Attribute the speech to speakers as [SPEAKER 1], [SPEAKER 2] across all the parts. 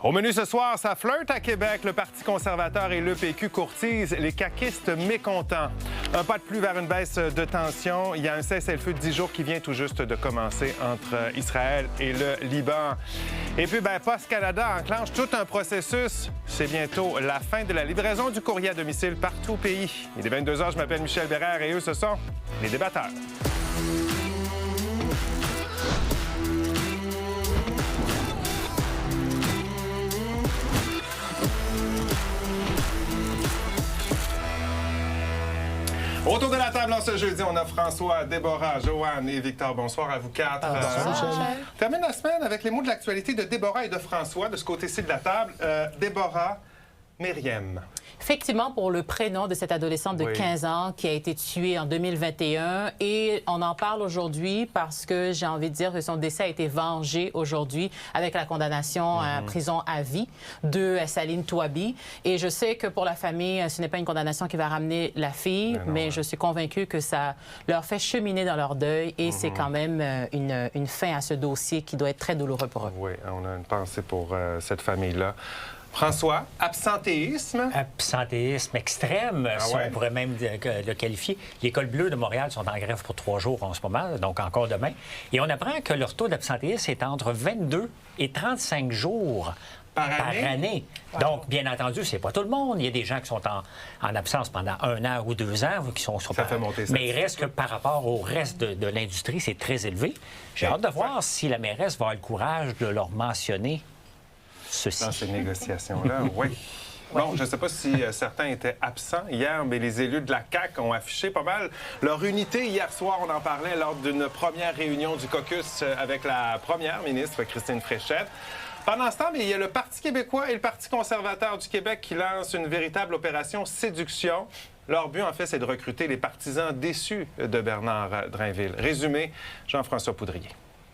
[SPEAKER 1] Au menu ce soir, ça flirte à Québec. Le Parti conservateur et l'EPQ courtisent les caquistes mécontents. Un pas de plus vers une baisse de tension. Il y a un cessez-le-feu de 10 jours qui vient tout juste de commencer entre Israël et le Liban. Et puis, Post Canada enclenche tout un processus. C'est bientôt la fin de la livraison du courrier à domicile partout au pays. Il est 22 h, je m'appelle Michel Bérère et eux, ce sont les débatteurs. Autour de la table en ce jeudi, on a François, Déborah, Joanne et Victor. Bonsoir à vous quatre. On termine la semaine avec les mots de l'actualité de Déborah et de François, de ce côté-ci de la table. Déborah, Myriam.
[SPEAKER 2] Effectivement, pour le prénom de cette adolescente de 15 ans qui a été tuée en 2021. Et on en parle aujourd'hui parce que j'ai envie de dire que son décès a été vengé aujourd'hui avec la condamnation à prison à vie de Saline Touabi. Et je sais que pour la famille, ce n'est pas une condamnation qui va ramener la fille, mais je suis convaincue que ça leur fait cheminer dans leur deuil et c'est quand même une fin à ce dossier qui doit être très douloureux pour eux.
[SPEAKER 1] Oui, on a une pensée pour cette famille-là. François, absentéisme.
[SPEAKER 3] Absentéisme extrême, si on pourrait même le qualifier. L'École bleue de Montréal sont en grève pour 3 jours en ce moment, donc encore demain. Et on apprend que leur taux d'absentéisme est entre 22 et 35 jours par année. Donc, bien entendu, c'est pas tout le monde. Il y a des gens qui sont en absence pendant 1 an ou 2 ans, qui sont sur mais il reste que par rapport au reste de l'industrie, c'est très élevé. J'ai hâte de voir si la mairesse va avoir le courage de leur mentionner ceci.
[SPEAKER 1] Dans ces négociations-là, oui. Bon, je ne sais pas si certains étaient absents hier, mais les élus de la CAQ ont affiché pas mal leur unité hier soir. On en parlait lors d'une première réunion du caucus avec la première ministre, Christine Fréchette. Pendant ce temps, il y a le Parti québécois et le Parti conservateur du Québec qui lancent une véritable opération séduction. Leur but, en fait, c'est de recruter les partisans déçus de Bernard Drainville. Résumé, Jean-François Poudrier.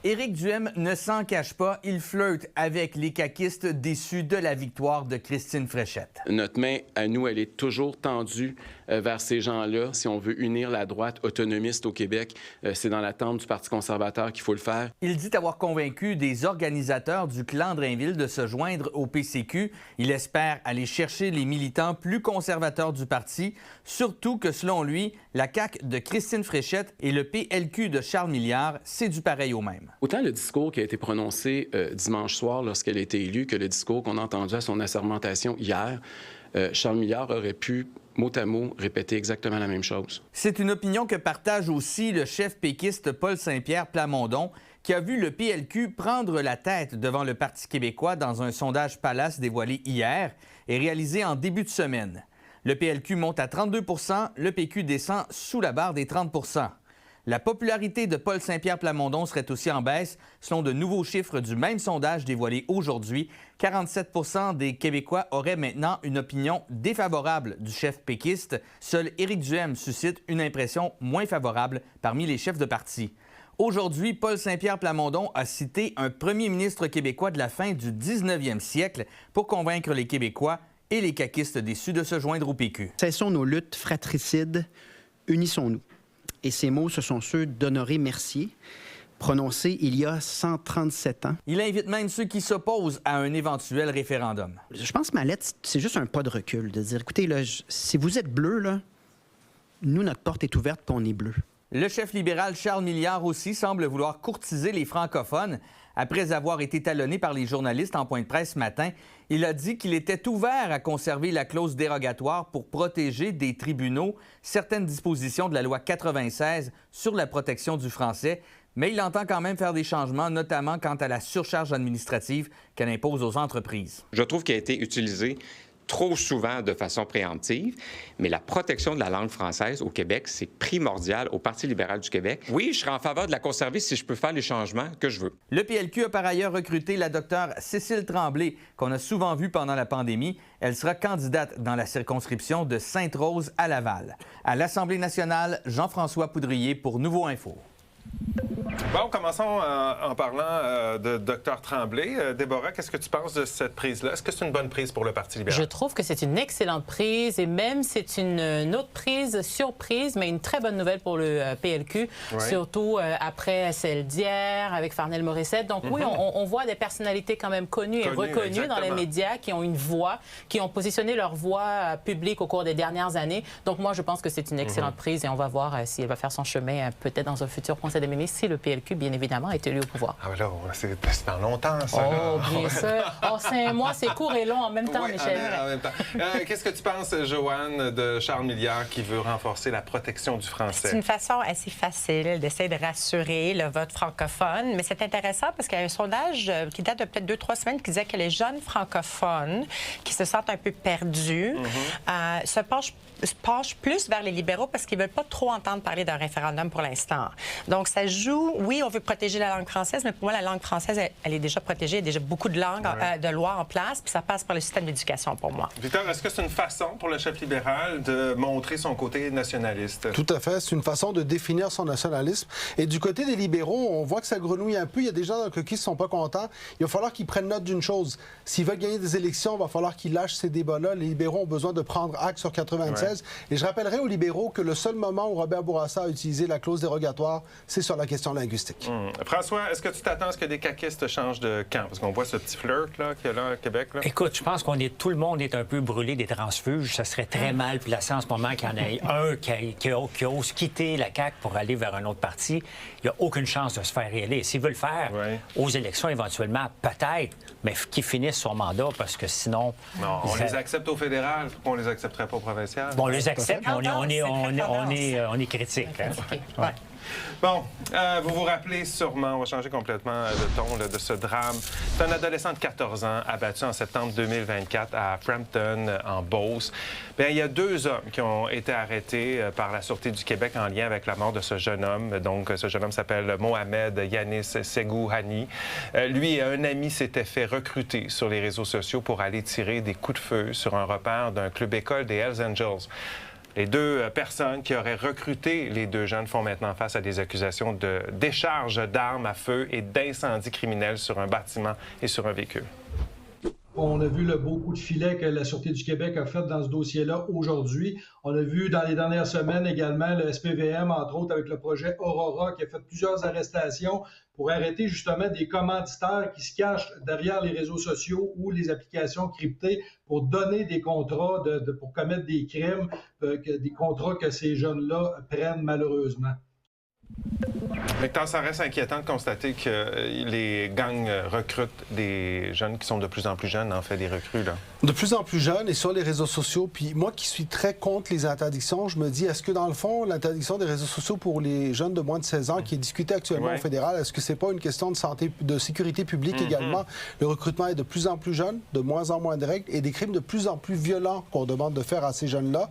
[SPEAKER 4] Éric Duhem ne s'en cache pas, il flirte avec les caquistes déçus de la victoire de Christine Fréchette.
[SPEAKER 5] Notre main, à nous, elle est toujours tendue vers ces gens-là. Si on veut unir la droite autonomiste au Québec, c'est dans l'attente du Parti conservateur qu'il faut le faire.
[SPEAKER 4] Il dit avoir convaincu des organisateurs du clan Drainville de se joindre au PCQ. Il espère aller chercher les militants plus conservateurs du parti, surtout que, selon lui, la CAQ de Christine Fréchette et le PLQ de Charles Milliard, c'est du pareil au même.
[SPEAKER 5] Autant le discours qui a été prononcé dimanche soir lorsqu'elle a été élue que le discours qu'on a entendu à son assermentation hier, Charles Milliard aurait pu, mot à mot, répéter exactement la même chose.
[SPEAKER 4] C'est une opinion que partage aussi le chef péquiste Paul Saint-Pierre Plamondon, qui a vu le PLQ prendre la tête devant le Parti québécois dans un sondage Palace dévoilé hier et réalisé en début de semaine. Le PLQ monte à 32 %, le PQ descend sous la barre des 30 %. La popularité de Paul Saint-Pierre Plamondon serait aussi en baisse, selon de nouveaux chiffres du même sondage dévoilé aujourd'hui. 47 % des Québécois auraient maintenant une opinion défavorable du chef péquiste. Seul Éric Duhem suscite une impression moins favorable parmi les chefs de parti. Aujourd'hui, Paul Saint-Pierre Plamondon a cité un premier ministre québécois de la fin du 19e siècle pour convaincre les Québécois et les caquistes déçus de se joindre au PQ.
[SPEAKER 6] Cessons nos luttes fratricides, unissons-nous. Et ces mots, ce sont ceux d'Honoré Mercier, prononcés il y a 137 ans.
[SPEAKER 4] Il invite même ceux qui s'opposent à un éventuel référendum.
[SPEAKER 6] Je pense que ma lettre, c'est juste un pas de recul, de dire, écoutez, là, si vous êtes bleu, là, nous, notre porte est ouverte, puis on est bleu.
[SPEAKER 4] Le chef libéral Charles Milliard aussi semble vouloir courtiser les francophones. Après avoir été talonné par les journalistes en point de presse ce matin, il a dit qu'il était ouvert à conserver la clause dérogatoire pour protéger des tribunaux certaines dispositions de la loi 96 sur la protection du français, mais il entend quand même faire des changements, notamment quant à la surcharge administrative qu'elle impose aux entreprises.
[SPEAKER 7] Je trouve qu'elle a été utilisée trop souvent de façon préemptive, mais la protection de la langue française au Québec, c'est primordial au Parti libéral du Québec. Oui, je serai en faveur de la conserver si je peux faire les changements que je veux.
[SPEAKER 4] Le PLQ a par ailleurs recruté la docteure Cécile Tremblay, qu'on a souvent vue pendant la pandémie. Elle sera candidate dans la circonscription de Sainte-Rose à Laval. À l'Assemblée nationale, Jean-François Poudrier pour Nouveau Info.
[SPEAKER 1] Bon, commençons en parlant de Dr Tremblay. Déborah, qu'est-ce que tu penses de cette prise-là? Est-ce que c'est une bonne prise pour le Parti libéral?
[SPEAKER 2] Je trouve que c'est une excellente prise et même c'est une autre prise surprise, mais une très bonne nouvelle pour le PLQ, surtout après celle d'hier avec Farnell Morissette. Donc oui, on voit des personnalités quand même connues et reconnues dans les médias qui ont une voix, qui ont positionné leur voix publique au cours des dernières années. Donc moi, je pense que c'est une excellente prise et on va voir si elle va faire son chemin peut-être dans un futur Conseil des ministres si le PLQ, bien évidemment, est élu au pouvoir.
[SPEAKER 1] Ah, là, c'est dans longtemps, ça.
[SPEAKER 2] Oh, bien sûr. Oh, 5 mois, c'est court et long en même temps, Michel.
[SPEAKER 1] En même temps. Qu'est-ce que tu penses, Joanne, de Charles Milliard qui veut renforcer la protection du français?
[SPEAKER 8] C'est une façon assez facile d'essayer de rassurer le vote francophone, mais c'est intéressant parce qu'il y a un sondage qui date de peut-être 2-3 semaines qui disait que les jeunes francophones qui se sentent un peu perdus se penchent plus vers les libéraux parce qu'ils ne veulent pas trop entendre parler d'un référendum pour l'instant. Donc, ça joue... Oui, on veut protéger la langue française, mais pour moi, la langue française, elle est déjà protégée. Il y a déjà beaucoup de langues, de lois en place, puis ça passe par le système d'éducation pour moi.
[SPEAKER 1] Victor, est-ce que c'est une façon pour le chef libéral de montrer son côté nationaliste?
[SPEAKER 9] Tout à fait. C'est une façon de définir son nationalisme. Et du côté des libéraux, on voit que ça grenouille un peu. Il y a des gens dans le caucus qui ne sont pas contents. Il va falloir qu'ils prennent note d'une chose. S'ils veulent gagner des élections, il va falloir qu'ils lâchent ces débats-là. Les libéraux ont besoin de prendre acte sur 96. Et je rappellerai aux libéraux que le seul moment où Robert Bourassa a utilisé la clause dérogatoire, c'est sur la question linguistique.
[SPEAKER 1] François, est-ce que tu t'attends à ce que des caquistes changent de camp? Parce qu'on voit ce petit flirt là, qu'il y a là à Québec. Là.
[SPEAKER 3] Écoute, je pense tout le monde est un peu brûlé des transfuges. Ça serait très mal placé en ce moment qu'il y en ait un qui ose quitter la CAQ pour aller vers un autre parti. Il n'y a aucune chance de se faire réélire. S'il veut le faire aux élections éventuellement, peut-être, mais qu'il finisse son mandat parce que sinon...
[SPEAKER 1] Non, on les accepte au fédéral. Pourquoi on les accepterait pas au provincial?
[SPEAKER 3] Bon, on les accepte, mais on est critique. Hein?
[SPEAKER 1] Bon, vous vous rappelez sûrement, on va changer complètement de ton là, de ce drame. C'est un adolescent de 14 ans abattu en septembre 2024 à Frampton, en Beauce. Bien, il y a 2 hommes qui ont été arrêtés par la Sûreté du Québec en lien avec la mort de ce jeune homme. Donc, ce jeune homme s'appelle Mohamed Yanis Segouhani. Lui et un ami s'étaient fait recruter sur les réseaux sociaux pour aller tirer des coups de feu sur un repère d'un club-école des Hells Angels. Les 2 personnes qui auraient recruté les 2 jeunes font maintenant face à des accusations de décharge d'armes à feu et d'incendie criminel sur un bâtiment et sur un véhicule.
[SPEAKER 10] On a vu le beau coup de filet que la Sûreté du Québec a fait dans ce dossier-là aujourd'hui. On a vu dans les dernières semaines également le SPVM, entre autres avec le projet Aurora, qui a fait plusieurs arrestations pour arrêter justement des commanditaires qui se cachent derrière les réseaux sociaux ou les applications cryptées pour donner des contrats pour commettre des crimes, des contrats que ces jeunes-là prennent malheureusement.
[SPEAKER 1] Mais ça reste inquiétant de constater que les gangs recrutent des jeunes qui sont de plus en plus jeunes, en fait, des recrues, là.
[SPEAKER 9] De plus en plus jeunes et sur les réseaux sociaux. Puis moi qui suis très contre les interdictions, je me dis, est-ce que dans le fond, l'interdiction des réseaux sociaux pour les jeunes de moins de 16 ans qui est discutée actuellement au fédéral, est-ce que c'est pas une question de santé, de sécurité publique également? Le recrutement est de plus en plus jeune, de moins en moins de règles et des crimes de plus en plus violents qu'on demande de faire à ces jeunes-là.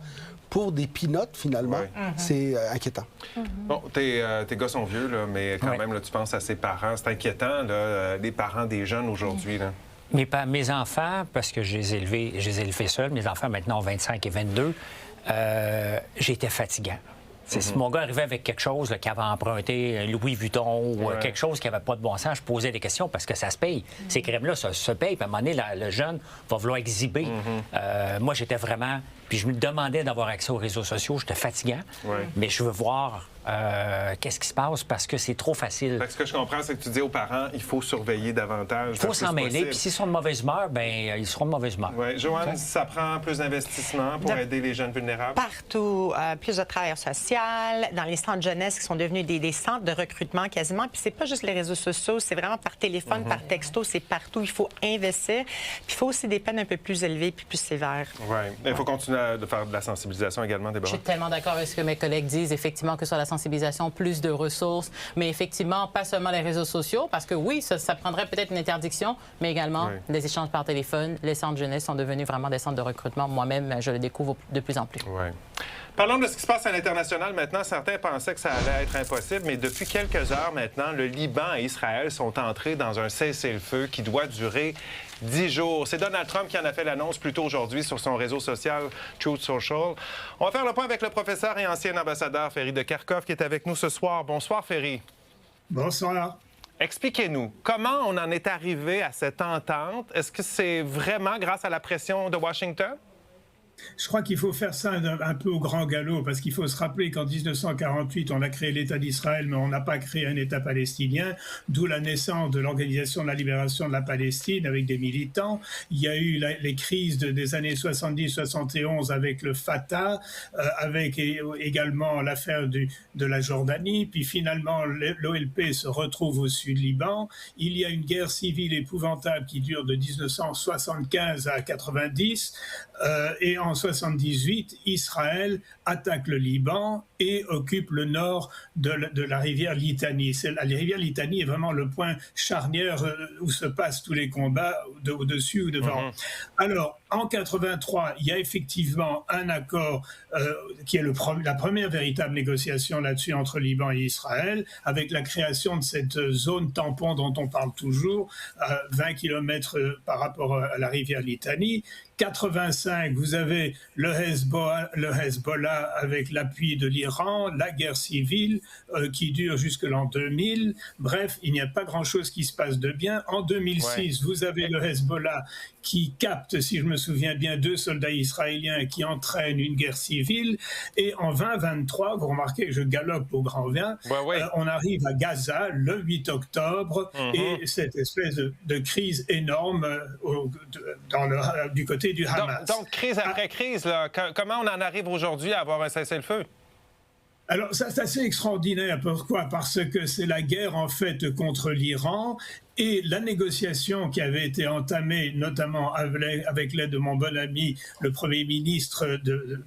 [SPEAKER 9] Pour des peanuts, finalement, c'est inquiétant.
[SPEAKER 1] Bon, tes gars sont vieux, là, mais quand même, là, tu penses à ses parents. C'est inquiétant, là, les parents des jeunes aujourd'hui. Là.
[SPEAKER 3] Mes enfants, parce que je les ai élevés seuls, mes enfants maintenant ont 25 et 22, j'étais fatigant. Si mon gars arrivait avec quelque chose qui avait emprunté Louis Vuitton ou quelque chose qui n'avait pas de bon sens, je posais des questions parce que ça se paye. Ces crimes-là, ça se paye. Puis à un moment donné, le jeune va vouloir exhiber. Moi, j'étais vraiment... Puis je me demandais d'avoir accès aux réseaux sociaux. J'étais fatigant. Mais je veux voir qu'est-ce qui se passe parce que c'est trop facile.
[SPEAKER 1] Ce que je comprends, c'est que tu dis aux parents, il faut surveiller davantage.
[SPEAKER 3] Il faut s'en mêler. Puis s'ils sont de mauvaise humeur, bien, ils seront de mauvaise humeur.
[SPEAKER 1] Oui. Joanne, ça prend plus d'investissement pour aider les jeunes vulnérables?
[SPEAKER 8] Partout. Plus de travail social, dans les centres de jeunesse qui sont devenus des centres de recrutement quasiment. Puis c'est pas juste les réseaux sociaux, c'est vraiment par téléphone, par texto, c'est partout. Il faut investir. Puis il faut aussi des peines un peu plus élevées puis plus sévères.
[SPEAKER 1] Oui. Il faut continuer de faire de la sensibilisation également, Déborah.
[SPEAKER 2] Je suis tellement d'accord avec ce que mes collègues disent, effectivement, que sur la sensibilisation, plus de ressources, mais effectivement, pas seulement les réseaux sociaux, parce que oui, ça prendrait peut-être une interdiction, mais également des échanges par téléphone. Les centres jeunesse sont devenus vraiment des centres de recrutement. Moi-même, je le découvre de plus en plus.
[SPEAKER 1] Oui. Parlons de ce qui se passe à l'international maintenant. Certains pensaient que ça allait être impossible, mais depuis quelques heures maintenant, le Liban et Israël sont entrés dans un cessez-le-feu qui doit durer 10 jours. C'est Donald Trump qui en a fait l'annonce plus tôt aujourd'hui sur son réseau social Truth Social. On va faire le point avec le professeur et ancien ambassadeur Ferry de Kharkov qui est avec nous ce soir. Bonsoir, Ferry.
[SPEAKER 11] Bonsoir.
[SPEAKER 1] Expliquez-nous, comment on en est arrivé à cette entente? Est-ce que c'est vraiment grâce à la pression de Washington?
[SPEAKER 11] Je crois qu'il faut faire ça un peu au grand galop, parce qu'il faut se rappeler qu'en 1948, on a créé l'État d'Israël, mais on n'a pas créé un État palestinien, d'où la naissance de l'Organisation de la libération de la Palestine avec des militants. Il y a eu les crises des années 70-71 avec le Fatah, avec également l'affaire de la Jordanie, puis finalement l'OLP se retrouve au Sud-Liban. Il y a une guerre civile épouvantable qui dure de 1975 à 90, et en 78, Israël attaque le Liban et occupe le nord de la rivière Litani. La rivière Litani est vraiment le point charnière où se passent tous les combats, au-dessus ou devant. Alors, en 83, il y a effectivement un accord qui est la première véritable négociation là-dessus entre Liban et Israël, avec la création de cette zone tampon dont on parle toujours, 20 km par rapport à la rivière Litani. 85, vous avez le Hezbollah avec l'appui de l'Iran, la guerre civile qui dure jusque l'an 2000. Bref, il n'y a pas grand-chose qui se passe de bien. En 2006, vous avez le Hezbollah qui capte, si je me souviens bien, 2 soldats israéliens qui entraînent une guerre civile. Et en 2023, vous remarquez que je galope au grand vin, on arrive à Gaza le 8 octobre et cette espèce de crise énorme du côté du Hamas.
[SPEAKER 1] Donc crise après crise, là, comment on en arrive aujourd'hui à avoir un cessez-le-feu?
[SPEAKER 11] Alors, c'est assez extraordinaire. Pourquoi? Parce que c'est la guerre, en fait, contre l'Iran et la négociation qui avait été entamée, notamment avec l'aide de mon bon ami, le Premier ministre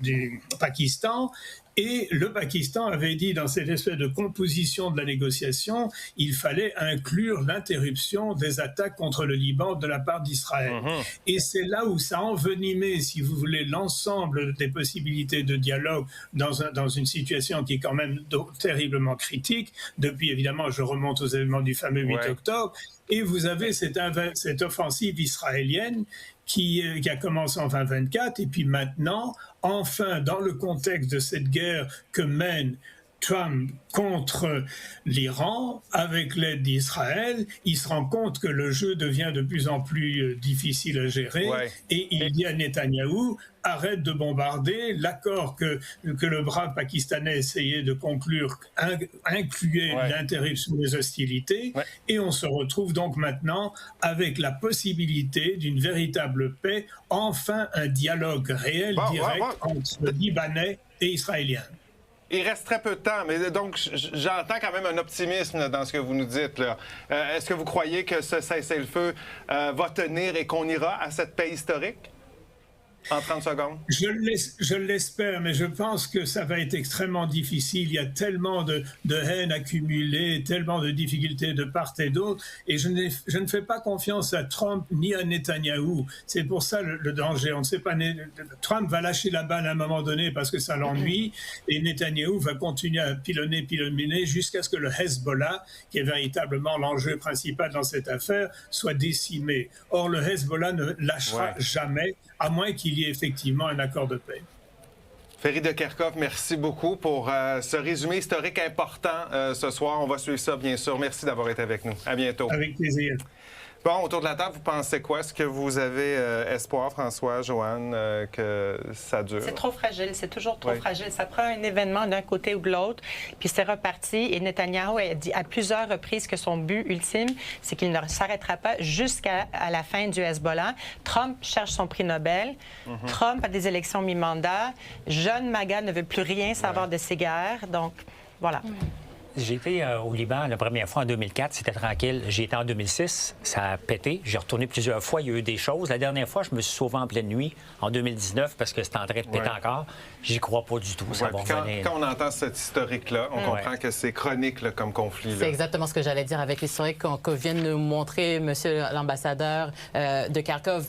[SPEAKER 11] du Pakistan. Et le Pakistan avait dit dans cette espèce de composition de la négociation, il fallait inclure l'interruption des attaques contre le Liban de la part d'Israël. Et c'est là où ça a envenimé, si vous voulez, l'ensemble des possibilités de dialogue dans une situation qui est quand même terriblement critique. Depuis, évidemment, je remonte aux événements du fameux 8 octobre. Et vous avez cette offensive israélienne qui a commencé en 2024, et puis maintenant, enfin, dans le contexte de cette guerre que mène Trump contre l'Iran, avec l'aide d'Israël, il se rend compte que le jeu devient de plus en plus difficile à gérer, et il dit à Netanyahou, arrête de bombarder, l'accord que le brave Pakistanais essayait de conclure incluait l'interruption des hostilités, et on se retrouve donc maintenant avec la possibilité d'une véritable paix, enfin un dialogue réel, direct entre Libanais et Israéliens.
[SPEAKER 1] Il reste très peu de temps, mais donc j'entends quand même un optimisme dans ce que vous nous dites, là. Est-ce que vous croyez que ce cessez-le-feu va tenir et qu'on ira à cette paix historique? En 30 secondes.
[SPEAKER 11] Je l'espère, mais je pense que ça va être extrêmement difficile. Il y a tellement de haine accumulée, tellement de difficultés de part et d'autre, et je ne fais pas confiance à Trump ni à Netanyahou. C'est pour ça le danger. On ne sait pas. Trump va lâcher la balle à un moment donné parce que ça l'ennuie, et Netanyahou va continuer à pilonner jusqu'à ce que le Hezbollah, qui est véritablement l'enjeu principal dans cette affaire, soit décimé. Or, le Hezbollah ne lâchera jamais, à moins qu'il y ait effectivement un accord de paix.
[SPEAKER 1] Ferry de Kerkhoff, merci beaucoup pour ce résumé historique important ce soir. On va suivre ça, bien sûr. Merci d'avoir été avec nous. À bientôt.
[SPEAKER 11] Avec plaisir.
[SPEAKER 1] Bon, autour de la table, vous pensez quoi? Est-ce que vous avez espoir, François, Joanne, que ça dure?
[SPEAKER 8] C'est trop fragile. C'est toujours trop fragile. Ça prend un événement d'un côté ou de l'autre, puis c'est reparti. Et Netanyahou a dit à plusieurs reprises que son but ultime, c'est qu'il ne s'arrêtera pas jusqu'à la fin du Hezbollah. Trump cherche son prix Nobel. Trump a des élections mi-mandat. Jeune MAGA ne veut plus rien savoir de ces guerres. Donc, voilà.
[SPEAKER 3] J'ai été au Liban la première fois en 2004, c'était tranquille. J'ai été en 2006, ça a pété. J'ai retourné plusieurs fois, il y a eu des choses. La dernière fois, je me suis sauvé en pleine nuit, en 2019, parce que c'était en train de péter encore. J'y crois pas du tout. Ça va revenir.
[SPEAKER 1] Quand on entend cet historique-là, on comprend que c'est chronique là, comme conflit.
[SPEAKER 2] C'est exactement ce que j'allais dire avec l'historique que vient de nous montrer Monsieur l'ambassadeur de Kharkov.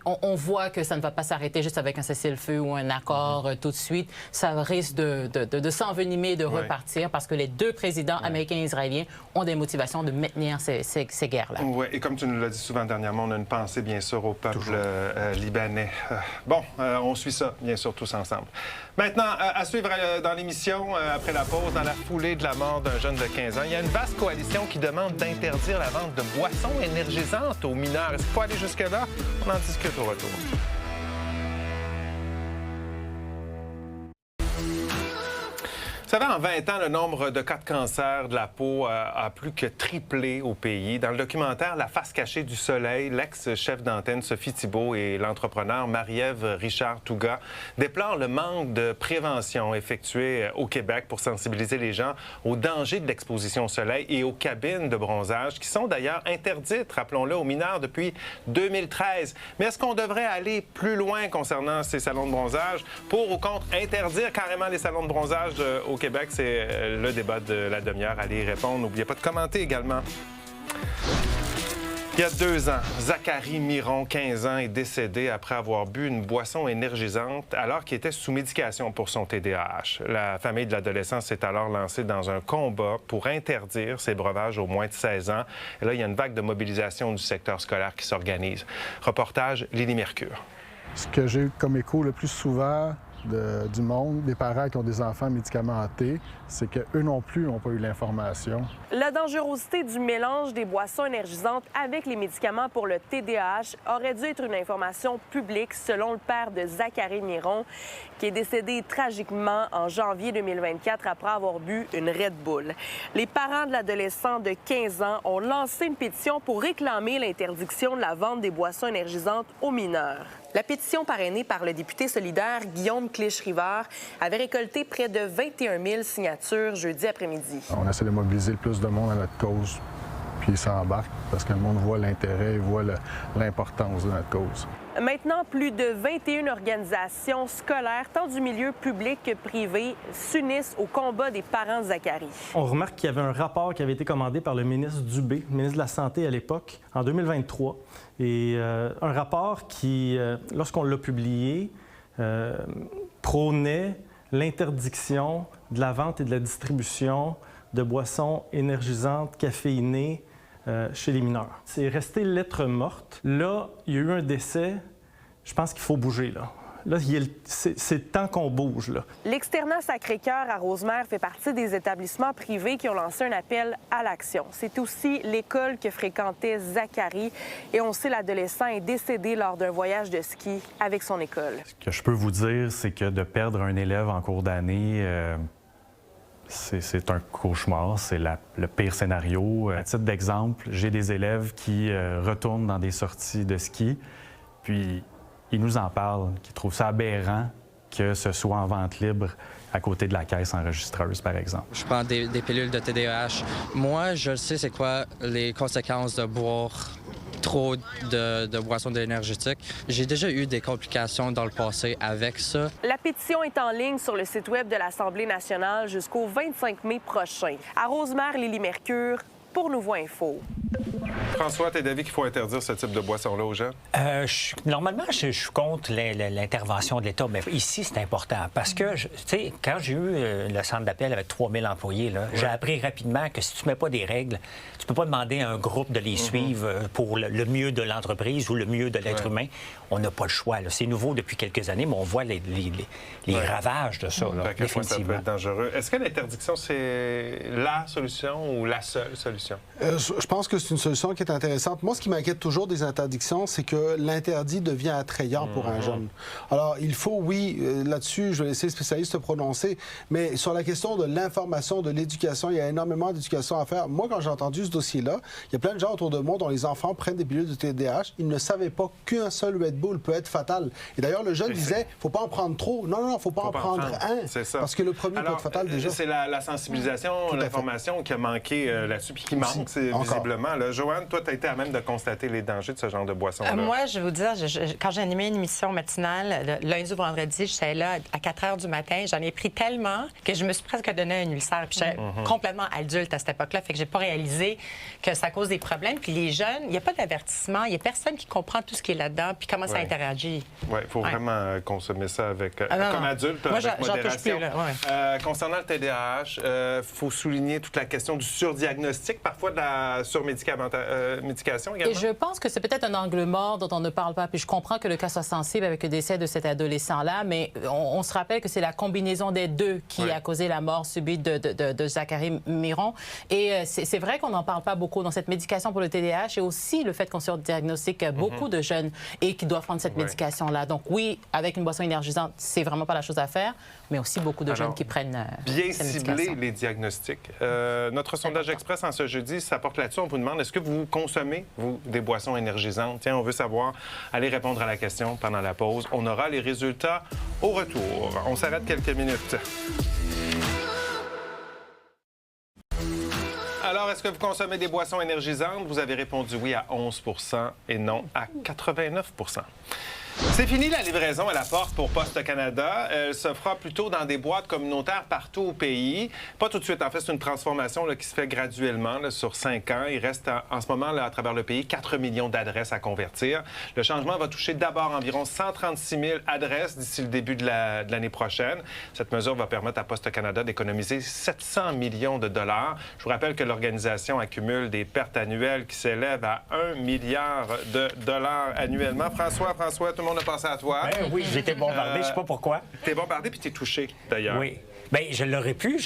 [SPEAKER 2] On voit que ça ne va pas s'arrêter juste avec un cessez-le-feu ou un accord tout de suite. Ça risque de s'envenimer, de repartir, parce que les deux présidents américains et israéliens ont des motivations de maintenir ces guerres-là.
[SPEAKER 1] Oui, et comme tu nous l'as dit souvent dernièrement, on a une pensée, bien sûr, au peuple libanais. On suit ça, bien sûr, tous ensemble. Maintenant, à suivre dans l'émission, après la pause, dans la foulée de la mort d'un jeune de 15 ans, il y a une vaste coalition qui demande d'interdire la vente de boissons énergisantes aux mineurs. Est-ce qu'il faut aller jusque-là? On en discute au retour. Vous savez, en 20 ans, le nombre de cas de cancer de la peau a plus que triplé au pays. Dans le documentaire La face cachée du soleil, l'ex-chef d'antenne Sophie Thibault et l'entrepreneur Marie-Ève Richard-Touga déplorent le manque de prévention effectuée au Québec pour sensibiliser les gens aux dangers de l'exposition au soleil et aux cabines de bronzage, qui sont d'ailleurs interdites, rappelons-le, aux mineurs depuis 2013. Mais est-ce qu'on devrait aller plus loin concernant ces salons de bronzage pour, ou contre, interdire carrément les salons de bronzage au Québec? C'est le débat de la demi-heure. Allez y répondre. N'oubliez pas de commenter également. Il y a 2 ans, Zachary Miron, 15 ans, est décédé après avoir bu une boisson énergisante alors qu'il était sous médication pour son TDAH. La famille de l'adolescent s'est alors lancée dans un combat pour interdire ces breuvages aux moins de 16 ans. Et là, il y a une vague de mobilisation du secteur scolaire qui s'organise. Reportage, Lily Mercure.
[SPEAKER 12] Ce que j'ai eu comme écho le plus souvent du monde, des parents qui ont des enfants médicamentés, c'est qu'eux non plus n'ont pas eu l'information.
[SPEAKER 13] La dangerosité du mélange des boissons énergisantes avec les médicaments pour le TDAH aurait dû être une information publique, selon le père de Zachary Miron, qui est décédé tragiquement en janvier 2024 après avoir bu une Red Bull. Les parents de l'adolescent de 15 ans ont lancé une pétition pour réclamer l'interdiction de la vente des boissons énergisantes aux mineurs. La pétition parrainée par le député solidaire Guillaume Clich-Rivard avait récolté près de 21 000 signatures jeudi après-midi.
[SPEAKER 12] On essaie de mobiliser le plus de monde à notre cause, puis ils s'embarquent parce que le monde voit l'intérêt et voit l'importance de notre cause.
[SPEAKER 13] Maintenant, plus de 21 organisations scolaires, tant du milieu public que privé, s'unissent au combat des parents de Zachary.
[SPEAKER 14] On remarque qu'il y avait un rapport qui avait été commandé par le ministre Dubé, ministre de la Santé à l'époque, en 2023. Et un rapport qui, lorsqu'on l'a publié, prônait l'interdiction de la vente et de la distribution de boissons énergisantes, caféinées, chez les mineurs. C'est resté lettre morte. Là, il y a eu un décès. Je pense qu'il faut bouger, là. Là, c'est temps qu'on bouge, là.
[SPEAKER 13] L'externat Sacré-Cœur à Rosemère fait partie des établissements privés qui ont lancé un appel à l'action. C'est aussi l'école que fréquentait Zachary. Et on sait l'adolescent est décédé lors d'un voyage de ski avec son école.
[SPEAKER 15] Ce que je peux vous dire, c'est que de perdre un élève en cours d'année... C'est un cauchemar, c'est le pire scénario. À titre d'exemple, j'ai des élèves qui retournent dans des sorties de ski, puis ils nous en parlent, qui trouvent ça aberrant que ce soit en vente libre à côté de la caisse enregistreuse, par exemple.
[SPEAKER 16] Je prends des pilules de TDAH. Moi, je sais c'est quoi les conséquences de boire trop de boissons énergétiques. J'ai déjà eu des complications dans le passé avec ça.
[SPEAKER 13] La pétition est en ligne sur le site web de l'Assemblée nationale jusqu'au 25 mai prochain. À Rosemère, Lily Mercure, pour Nouveau Info.
[SPEAKER 1] François, t'es d'avis qu'il faut interdire ce type de boisson-là aux gens?
[SPEAKER 3] Normalement, je suis contre l'intervention de l'État, mais ici, c'est important parce que, tu sais, quand j'ai eu le centre d'appel avec 3000 employés, j'ai appris rapidement que si tu ne mets pas des règles, tu peux pas demander à un groupe de les suivre pour le mieux de l'entreprise ou le mieux de l'être humain. On n'a pas le choix. C'est nouveau depuis quelques années, mais on voit les ravages de ça, là,
[SPEAKER 1] définitivement. Ça peut être dangereux. Est-ce que l'interdiction, c'est la solution ou la seule solution?
[SPEAKER 9] Je pense que c'est une solution qui est intéressante. Moi, ce qui m'inquiète toujours des interdictions, c'est que l'interdit devient attrayant pour un jeune. Alors, il faut, oui, là-dessus, je vais laisser les spécialistes se prononcer, mais sur la question de l'information, de l'éducation, il y a énormément d'éducation à faire. Moi, quand j'ai entendu ce dossier-là, il y a plein de gens autour de moi dont les enfants prennent des pilules de TDAH. Ils ne savaient pas qu'un seul Red Bull peut être fatal. Et d'ailleurs, le jeune disait, faut pas en prendre trop. Non, non, faut pas en prendre un.
[SPEAKER 1] C'est ça.
[SPEAKER 9] Parce que le premier peut être fatal déjà.
[SPEAKER 1] C'est la sensibilisation, l'information qui a manqué là-dessus, puis qui manque, visiblement. Là. Joanne, toi, tu as été à même de constater les dangers de ce genre de boisson-là.
[SPEAKER 8] Moi, je vais vous dire, quand j'ai animé une émission matinale, le lundi ou vendredi, j'étais là à 4 heures du matin. J'en ai pris tellement que je me suis presque donné un ulcère. Puis j'étais complètement adulte à cette époque-là. Fait que j'ai pas réalisé que ça cause des problèmes. Puis les jeunes, il n'y a pas d'avertissement. Il n'y a personne qui comprend tout ce qui est là-dedans puis comment ça interagit.
[SPEAKER 1] Oui, il faut vraiment consommer ça avec, comme adulte,
[SPEAKER 8] moi,
[SPEAKER 1] avec modération.
[SPEAKER 8] Touche plus, là,
[SPEAKER 1] concernant le TDAH, il faut souligner toute la question du surdiagnostic, parfois de la surmédication également.
[SPEAKER 2] Et je pense que c'est peut-être un angle mort dont on ne parle pas. Puis je comprends que le cas soit sensible avec le décès de cet adolescent-là, mais on se rappelle que c'est la combinaison des deux qui a causé la mort subite de Zachary Miron. Et c'est vrai qu'on n'en parle pas beaucoup dans cette médication pour le TDAH et aussi le fait qu'on surdiagnostique beaucoup de jeunes et qui doivent prendre cette médication-là. Donc oui, avec une boisson énergisante, c'est vraiment pas la chose à faire, mais aussi beaucoup de jeunes qui prennent
[SPEAKER 1] bien
[SPEAKER 2] cette
[SPEAKER 1] cibler les diagnostics. Notre sondage express en ce jeudi, ça porte là-dessus. On vous demande, est-ce que vous consommez, vous, des boissons énergisantes? Tiens, on veut savoir. Allez répondre à la question pendant la pause. On aura les résultats au retour. On s'arrête quelques minutes. Alors, est-ce que vous consommez des boissons énergisantes? Vous avez répondu oui à 11 % et non à 89 %. C'est fini la livraison à la porte pour Poste Canada. Elle se fera plutôt dans des boîtes communautaires partout au pays. Pas tout de suite. En fait, c'est une transformation qui se fait graduellement sur 5 ans. Il reste en ce moment, à travers le pays, 4 millions d'adresses à convertir. Le changement va toucher d'abord environ 136 000 adresses d'ici le début de l'année prochaine. Cette mesure va permettre à Poste Canada d'économiser 700 millions de dollars. Je vous rappelle que l'organisation accumule des pertes annuelles qui s'élèvent à 1 milliard de dollars annuellement. François, tout le monde a pensé à toi.
[SPEAKER 3] Ben oui, j'ai été bombardé, je ne sais pas pourquoi.
[SPEAKER 1] T'es bombardé puis t'es touché, d'ailleurs.
[SPEAKER 3] Oui. Bien, je l'aurais pu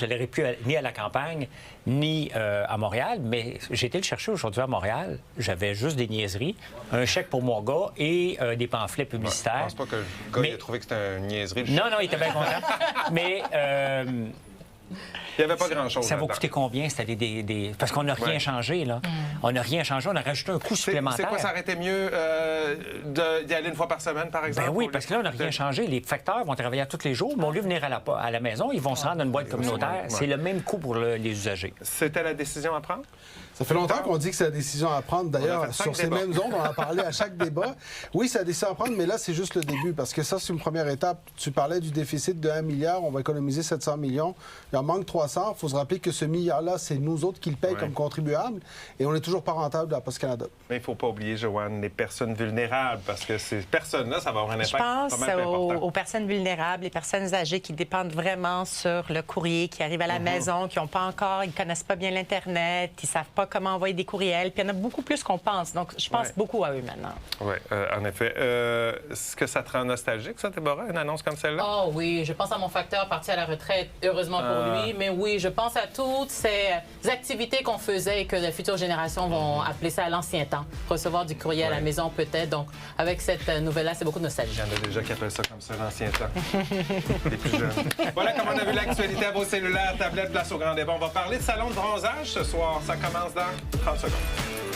[SPEAKER 3] ni à la campagne, ni à Montréal, mais j'ai été le chercher aujourd'hui à Montréal. J'avais juste des niaiseries, un chèque pour mon gars et des pamphlets publicitaires.
[SPEAKER 1] Je pense pas que le gars ait trouvé que c'était une niaiserie.
[SPEAKER 3] Non, il était bien content. Mais...
[SPEAKER 1] il n'y avait pas grand-chose.
[SPEAKER 3] Ça va coûter combien? C'était parce qu'on n'a rien changé, là. On n'a rien changé, on a rajouté un coût supplémentaire.
[SPEAKER 1] C'est quoi, ça aurait été mieux d'y aller une fois par semaine, par exemple?
[SPEAKER 3] Ben oui, parce que là, on n'a rien changé. Les facteurs vont travailler tous les jours, mais au lieu de venir à la maison, ils vont se rendre dans une boîte communautaire. C'est le même coût pour les usagers.
[SPEAKER 1] C'était la décision à prendre?
[SPEAKER 9] Ça fait longtemps qu'on dit que c'est la décision à prendre. D'ailleurs, sur ces mêmes ondes, on en parlait à chaque débat. Oui, c'est la décision à prendre, mais là, c'est juste le début, parce que ça, c'est une première étape. Tu parlais du déficit de 1 milliard, on va économiser 700 millions. Il en manque 300. Il faut se rappeler que ce milliard-là, c'est nous autres qui le payent comme contribuables, et on n'est toujours pas rentable à Poste Canada.
[SPEAKER 1] Mais il ne faut pas oublier, Joanne, les personnes vulnérables, parce que ces personnes-là, ça va avoir un impact
[SPEAKER 8] pas mal important. Je pense aux personnes vulnérables, les personnes âgées qui dépendent vraiment sur le courrier, qui arrivent à la maison, qui n'ont pas encore, ils ne connaissent pas bien l'Internet, qui ne savent pas comment envoyer des courriels. Puis il y en a beaucoup plus qu'on pense. Donc, je pense beaucoup à eux maintenant.
[SPEAKER 1] Oui, en effet. Est-ce que ça te rend nostalgique, ça, Déborah, une annonce comme celle-là?
[SPEAKER 2] Oh oui, je pense à mon facteur parti à la retraite, heureusement pour lui. Mais oui, je pense à toutes ces activités qu'on faisait et que les futures générations vont appeler ça à l'ancien temps. Recevoir du courrier à la maison, peut-être. Donc, avec cette nouvelle-là, c'est beaucoup de nostalgie.
[SPEAKER 1] Il y en a déjà qui appellent ça comme ça, l'ancien temps. Les plus jeunes. Voilà comment on a vu l'actualité à vos cellulaires, tablettes, place au grand débat. On va parler de salon de bronzage ce soir. Ça commence dans 30 secondes.